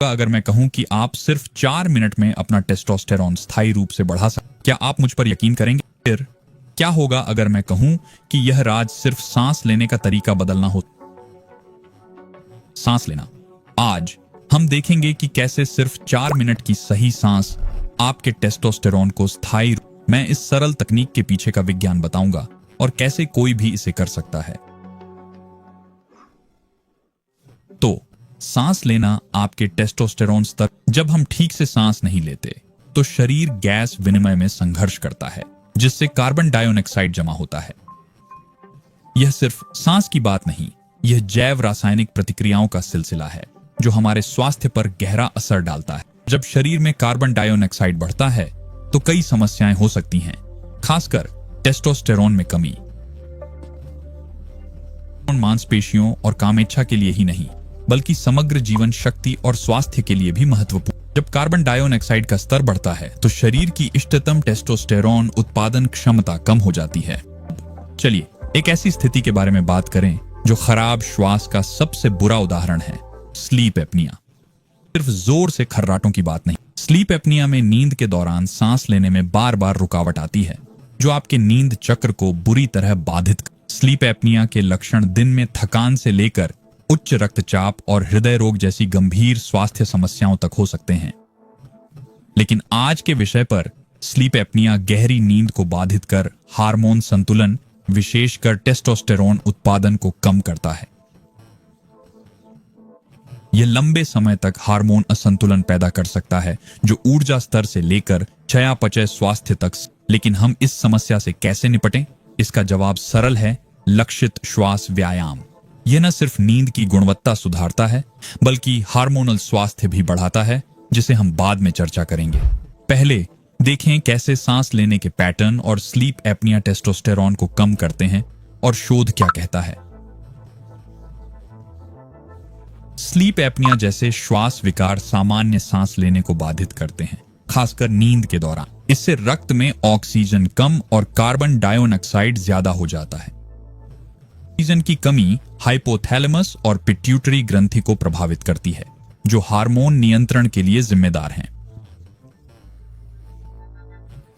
अगर मैं कहूं कि आप सिर्फ 4 मिनट में अपना टेस्टोस्टेरॉन स्थायी रूप से बढ़ा सकते, क्या आप मुझ पर यकीन करेंगे? फिर क्या होगा अगर मैं कहूं कि यह राज सिर्फ सांस लेने का तरीका बदलना हो? सांस लेना। आज हम देखेंगे कि कैसे सिर्फ 4 मिनट की सही सांस आपके टेस्टोस्टेरॉन को स्थायी। मैं इस सरल तकनीक के पीछे का विज्ञान बताऊंगा और कैसे कोई भी इसे कर सकता है। तो सांस लेना आपके टेस्टोस्टेरॉन स्तर। जब हम ठीक से सांस नहीं लेते तो शरीर गैस विनिमय में संघर्ष करता है, जिससे कार्बन डाइऑक्साइड जमा होता है। यह सिर्फ सांस की बात नहीं, यह जैव रासायनिक प्रतिक्रियाओं का सिलसिला है जो हमारे स्वास्थ्य पर गहरा असर डालता है। जब शरीर में कार्बन डाइऑक्साइड बढ़ता है तो कई समस्याएं हो सकती हैं, खासकर टेस्टोस्टेरॉन में कमी। मांसपेशियों और कामेच्छा के लिए ही नहीं, बल्कि समग्र जीवन शक्ति और स्वास्थ्य के लिए भी महत्वपूर्ण। जब कार्बन डाइऑक्साइड का स्तर बढ़ता है तो शरीर की इष्टतम टेस्टोस्टेरॉन उत्पादन क्षमता कम हो जाती है। चलिए एक ऐसी स्थिति के बारे में बात करें जो खराब श्वास का सबसे बुरा उदाहरण है, स्लीप एपनिया। सिर्फ जोर से खर्राटों की बात नहीं। स्लीप एपनिया में नींद के दौरान सांस लेने में बार बार रुकावट आती है, जो आपके नींद चक्र को बुरी तरह बाधित। स्लीप एपनिया के लक्षण दिन में थकान से लेकर उच्च रक्तचाप और हृदय रोग जैसी गंभीर स्वास्थ्य समस्याओं तक हो सकते हैं। लेकिन आज के विषय पर, स्लीप एपनिया गहरी नींद को बाधित कर हार्मोन संतुलन, विशेषकर टेस्टोस्टेरोन उत्पादन को कम करता है। यह लंबे समय तक हार्मोन असंतुलन पैदा कर सकता है, जो ऊर्जा स्तर से लेकर चयापचय स्वास्थ्य तक। लेकिन हम इस समस्या से कैसे निपटें? इसका जवाब सरल है, लक्षित श्वास व्यायाम। यह न सिर्फ नींद की गुणवत्ता सुधारता है, बल्कि हार्मोनल स्वास्थ्य भी बढ़ाता है, जिसे हम बाद में चर्चा करेंगे। पहले देखें कैसे सांस लेने के पैटर्न और स्लीप एपनिया टेस्टोस्टेरॉन को कम करते हैं और शोध क्या कहता है। स्लीप एपनिया जैसे श्वास विकार सामान्य सांस लेने को बाधित करते हैं, खासकर नींद के दौरान। इससे रक्त में ऑक्सीजन कम और कार्बन डाइऑक्साइड ज्यादा हो जाता है। ऑक्सीजन की कमी हाइपोथैलेमस और पिट्यूटरी ग्रंथि को प्रभावित करती है, जो हार्मोन नियंत्रण के लिए जिम्मेदार हैं।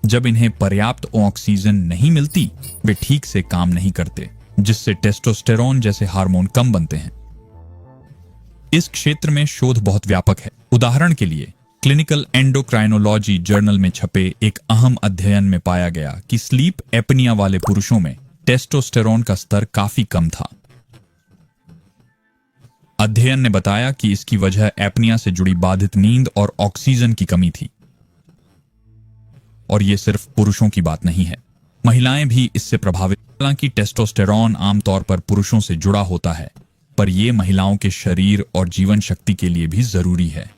जब इन्हें पर्याप्त ऑक्सीजन नहीं मिलती, वे ठीक से काम नहीं करते, जिससे टेस्टोस्टेरॉन जैसे हार्मोन कम बनते हैं। इस क्षेत्र में शोध बहुत व्यापक है। उदाहरण के लिए, क्लिनिकल एंडोक्राइनोलॉजी जर्नल में छपे एक अहम अध्ययन में पाया गया कि स्लीप एपनिया वाले पुरुषों में टेस्टोस्टेरॉन का स्तर काफी कम था। अध्ययन ने बताया कि इसकी वजह एपनिया से जुड़ी बाधित नींद और ऑक्सीजन की कमी थी। और यह सिर्फ पुरुषों की बात नहीं है, महिलाएं भी इससे प्रभावित। हालांकि टेस्टोस्टेरॉन आमतौर पर पुरुषों से जुड़ा होता है, पर यह महिलाओं के शरीर और जीवन शक्ति के लिए भी जरूरी है।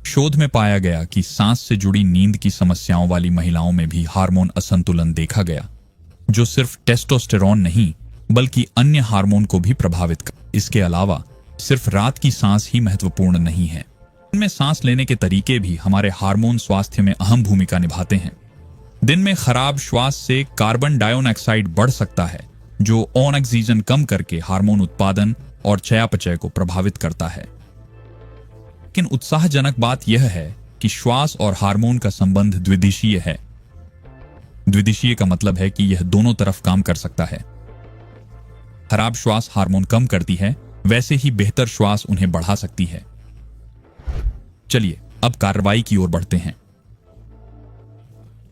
शोध में पाया गया कि सांस से जुड़ी नींद की समस्याओं वाली महिलाओं में भी हार्मोन असंतुलन देखा गया, जो सिर्फ टेस्टोस्टेरॉन नहीं बल्कि अन्य हार्मोन को भी प्रभावित कर। इसके अलावा सिर्फ रात की सांस ही महत्वपूर्ण नहीं है, इनमें सांस लेने के तरीके भी हमारे हार्मोन स्वास्थ्य में अहम भूमिका निभाते हैं। दिन में खराब श्वास से कार्बन डाइऑक्साइड बढ़ सकता है, जो ऑक्सीजन कम करके हार्मोन उत्पादन और चयापचय को प्रभावित करता है। लेकिन उत्साहजनक बात यह है कि श्वास और हार्मोन का संबंध द्विदिशीय है। द्विदिशीय का मतलब है कि यह दोनों तरफ काम कर सकता है। खराब श्वास हार्मोन कम करती है, वैसे ही बेहतर श्वास उन्हें बढ़ा सकती है। चलिए अब कार्रवाई की ओर बढ़ते हैं।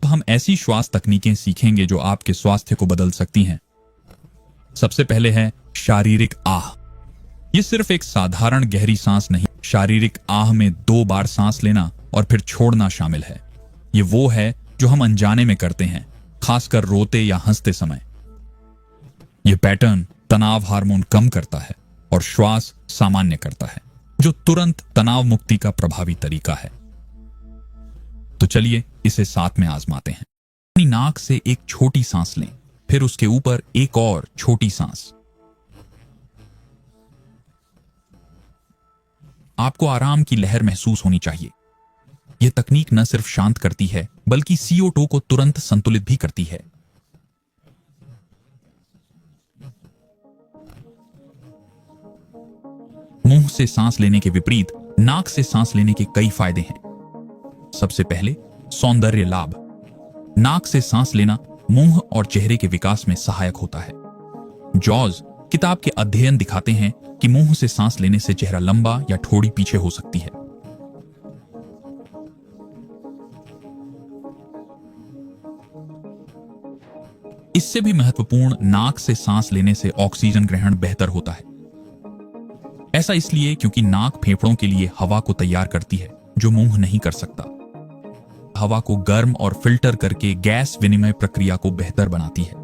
हम ऐसी श्वास तकनीकें सीखेंगे जो आपके स्वास्थ्य को बदल सकती हैं। सबसे पहले है शारीरिक आह। यह सिर्फ एक साधारण गहरी सांस नहीं, शारीरिक आह में 2 बार सांस लेना और फिर छोड़ना शामिल है। यह वो है जो हम अनजाने में करते हैं, खासकर रोते या हंसते समय। यह पैटर्न तनाव हार्मोन कम करता है और श्वास सामान्य करता है, जो तुरंत तनाव मुक्ति का प्रभावी तरीका है। तो चलिए इसे साथ में आजमाते हैं। अपनी नाक से एक छोटी सांस लें, फिर उसके ऊपर एक और छोटी सांस। आपको आराम की लहर महसूस होनी चाहिए। यह तकनीक न सिर्फ शांत करती है, बल्कि CO2 को तुरंत संतुलित भी करती है। मुंह से सांस लेने के विपरीत नाक से सांस लेने के कई फायदे हैं। सबसे पहले, सौंदर्य लाभ। नाक से सांस लेना मुंह और चेहरे के विकास में सहायक होता है। जॉज किताब के अध्ययन दिखाते हैं कि मुंह से सांस लेने से चेहरा लंबा या ठोड़ी पीछे हो सकती है। इससे भी महत्वपूर्ण, नाक से सांस लेने से ऑक्सीजन ग्रहण बेहतर होता है। ऐसा इसलिए क्योंकि नाक फेफड़ों के लिए हवा को तैयार करती है, जो मुंह नहीं कर सकता। हवा को गर्म और फिल्टर करके गैस विनिमय प्रक्रिया को बेहतर बनाती है।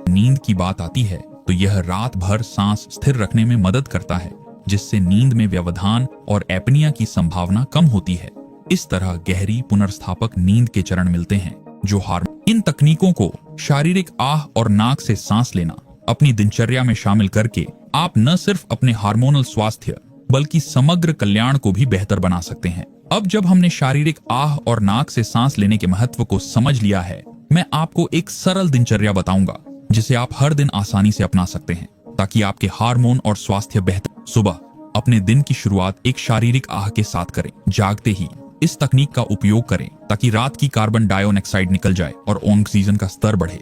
नींद की बात आती है तो यह रात भर सांस स्थिर रखने में मदद करता है, जिससे नींद में व्यवधान और एपनिया की संभावना कम होती है। इस तरह गहरी पुनर्स्थापक नींद के चरण मिलते हैं, जो इन तकनीकों को, शारीरिक आह और नाक से सांस लेना, अपनी दिनचर्या में शामिल करके आप न सिर्फ अपने हार्मोनल स्वास्थ्य बल्कि समग्र कल्याण को भी बेहतर बना सकते हैं। अब जब हमने शारीरिक आह और नाक से सांस लेने के महत्व को समझ लिया है, मैं आपको एक सरल दिनचर्या बताऊंगा जिसे आप हर दिन आसानी से अपना सकते हैं, ताकि आपके हार्मोन और स्वास्थ्य बेहतर। सुबह अपने दिन की शुरुआत एक शारीरिक आह के साथ करें। जागते ही इस तकनीक का उपयोग करें ताकि रात की कार्बन डाइऑक्साइड निकल जाए और ऑक्सीजन का स्तर बढ़े।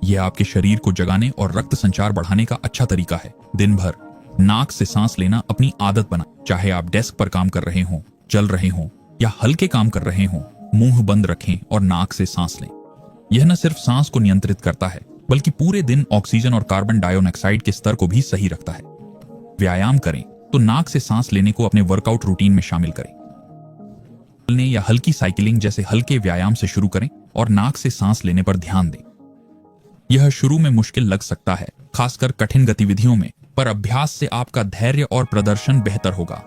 यह आपके शरीर को जगाने और रक्त संचार बढ़ाने का अच्छा तरीका है। दिन भर नाक से सांस लेना अपनी आदत बनाएं। चाहे आप डेस्क पर काम कर रहे हों, चल रहे हों या हल्के काम कर रहे हों, मुंह बंद रखें और नाक से सांस लें। यह न सिर्फ सांस को नियंत्रित करता है, बल्कि पूरे दिन ऑक्सीजन और कार्बन डाइऑक्साइड के स्तर को भी सही रखता है। व्यायाम करें तो नाक से सांस लेने को अपने वर्कआउट रूटीन में शामिल करें। चलने या हल्की साइकिलिंग जैसे हल्के व्यायाम से शुरू करें और नाक से सांस लेने पर ध्यान दें। यह शुरू में मुश्किल लग सकता है, खासकर कठिन गतिविधियों में, पर अभ्यास से आपका धैर्य और प्रदर्शन बेहतर होगा।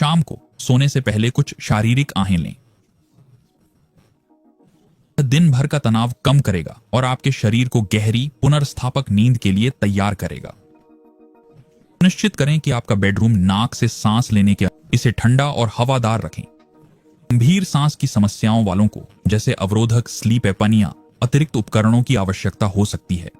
शाम को सोने से पहले कुछ शारीरिक आहें लें। दिन भर का तनाव कम करेगा और आपके शरीर को गहरी पुनर्स्थापक नींद के लिए तैयार करेगा। सुनिश्चित करें कि आपका बेडरूम नाक से सांस लेने के, इसे ठंडा और हवादार रखें। गंभीर सांस की समस्याओं वालों को, जैसे अवरोधक, स्लीप एपनिया, अतिरिक्त उपकरणों की आवश्यकता हो सकती है।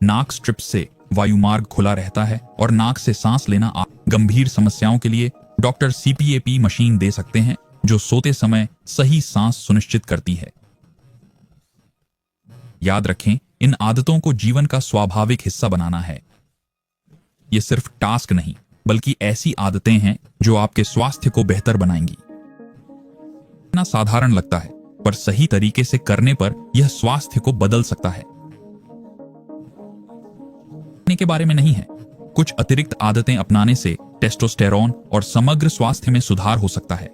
नाक स्ट्रिप से वायुमार्ग खुला रहता है और नाक से सांस लेना गंभीर समस्याओं के लिए डॉक्टर CPAP मशीन दे सकते हैं, जो सोते समय सही सांस सुनिश्चित करती है। याद रखें, इन आदतों को जीवन का स्वाभाविक हिस्सा बनाना है। ये सिर्फ टास्क नहीं, बल्कि ऐसी आदतें हैं जो आपके स्वास्थ्य को बेहतर बनाएंगी। इतना साधारण लगता है, पर सही तरीके से करने पर यह स्वास्थ्य को बदल सकता है। के बारे में नहीं है, कुछ अतिरिक्त आदतें अपनाने से टेस्टोस्टेरोन और समग्र स्वास्थ्य में सुधार हो सकता है।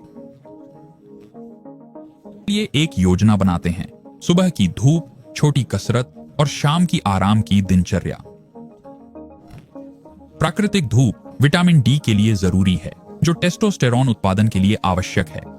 ये एक योजना बनाते हैं। सुबह की धूप, छोटी कसरत और शाम की आराम की दिनचर्या। प्राकृतिक धूप विटामिन D के लिए जरूरी है, जो टेस्टोस्टेरोन उत्पादन के लिए आवश्यक है।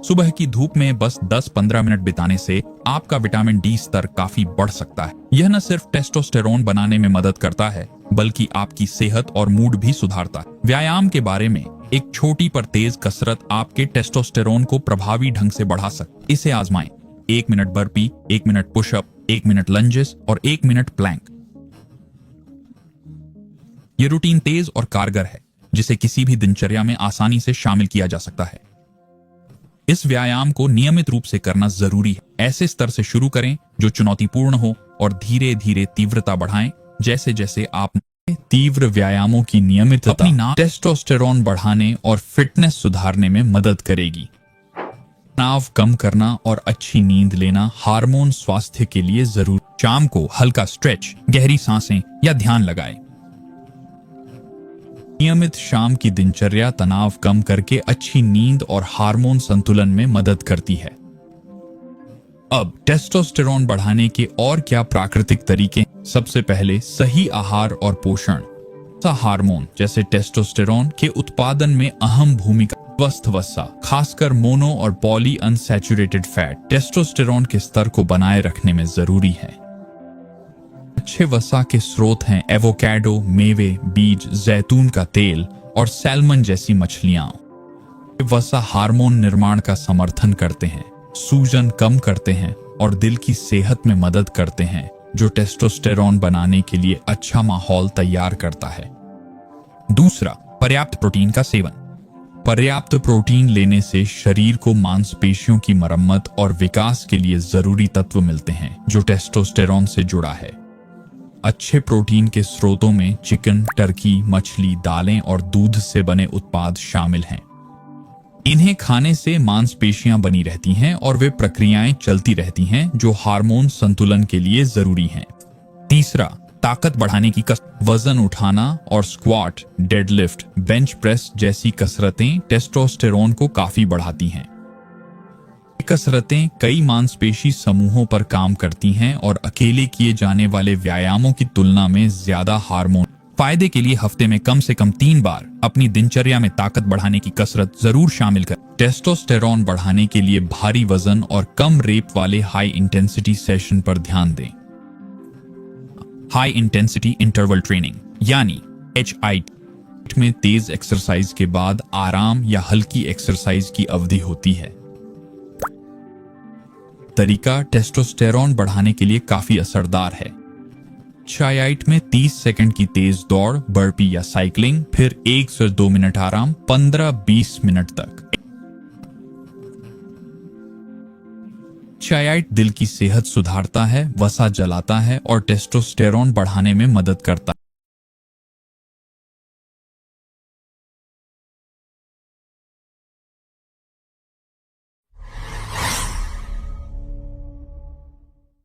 सुबह की धूप में बस 10-15 मिनट बिताने से आपका विटामिन D स्तर काफी बढ़ सकता है। यह न सिर्फ टेस्टोस्टेरोन बनाने में मदद करता है, बल्कि आपकी सेहत और मूड भी सुधारता है। व्यायाम के बारे में, एक छोटी पर तेज कसरत आपके टेस्टोस्टेरोन को प्रभावी ढंग से बढ़ा सकती। इसे आजमाएं। 1 minute burpee, 1 minute pushup, 1 minute lunges और 1 मिनट प्लैंक। यह रूटीन तेज और कारगर है, जिसे किसी भी दिनचर्या में आसानी से शामिल किया जा सकता है। इस व्यायाम को नियमित रूप से करना जरूरी है। ऐसे स्तर से शुरू करें जो चुनौतीपूर्ण हो और धीरे धीरे तीव्रता बढ़ाएं। जैसे जैसे आप तीव्र व्यायामों की नियमितता अपनी टेस्टोस्टेरोन बढ़ाने और फिटनेस सुधारने में मदद करेगी। तनाव कम करना और अच्छी नींद लेना हार्मोन स्वास्थ्य के लिए जरूरी। शाम को हल्का स्ट्रेच, गहरी सांसें या ध्यान लगाएं। नियमित शाम की दिनचर्या तनाव कम करके अच्छी नींद और हार्मोन संतुलन में मदद करती है। अब टेस्टोस्टेरोन बढ़ाने के और क्या प्राकृतिक तरीके? सबसे पहले, सही आहार और पोषण। हार्मोन जैसे टेस्टोस्टेरोन के उत्पादन में अहम भूमिका। स्वस्थ वसा, खासकर मोनो और पॉली अनसैचुरेटेड फैट, टेस्टोस्टेरोन के स्तर को बनाए रखने में जरूरी है। अच्छे वसा के स्रोत हैं एवोकाडो, मेवे, बीज, जैतून का तेल और सैल्मन जैसी मछलियां। वसा हार्मोन निर्माण का समर्थन करते हैं, सूजन कम करते हैं और दिल की सेहत में मदद करते हैं, जो टेस्टोस्टेरोन बनाने के लिए अच्छा माहौल तैयार करता है। दूसरा, पर्याप्त प्रोटीन का सेवन। पर्याप्त प्रोटीन लेने से शरीर को मांसपेशियों की मरम्मत और विकास के लिए जरूरी तत्व मिलते हैं जो टेस्टोस्टेरॉन से जुड़ा है। अच्छे प्रोटीन के स्रोतों में चिकन, टर्की, मछली, दालें और दूध से बने उत्पाद शामिल हैं। इन्हें खाने से मांसपेशियां बनी रहती हैं और वे प्रक्रियाएं चलती रहती हैं जो हार्मोन संतुलन के लिए जरूरी हैं। तीसरा, ताकत बढ़ाने की वजन उठाना और स्क्वाट, डेडलिफ्ट, बेंच प्रेस जैसी कसरतें टेस्टोस्टेरोन को काफी बढ़ाती हैं। ये कसरतें कई मांसपेशी समूहों पर काम करती हैं और अकेले किए जाने वाले व्यायामों की तुलना में ज्यादा हार्मोन फायदे के लिए हफ्ते में कम से कम 3 बार अपनी दिनचर्या में ताकत बढ़ाने की कसरत जरूर शामिल करें। टेस्टोस्टेरोन बढ़ाने के लिए भारी वजन और कम रेप वाले हाई इंटेंसिटी सेशन पर ध्यान दें। हाई इंटेंसिटी इंटरवल ट्रेनिंग यानी HIIT में तेज एक्सरसाइज के बाद आराम या हल्की एक्सरसाइज की अवधि होती है। तरीका टेस्टोस्टेरोन बढ़ाने के लिए काफी असरदार है। HIIT में 30 सेकंड की तेज दौड़, बर्पी या साइकिलिंग, फिर 1 से 2 मिनट आराम, 15-20 मिनट तक। HIIT दिल की सेहत सुधारता है, वसा जलाता है और टेस्टोस्टेरोन बढ़ाने में मदद करता है।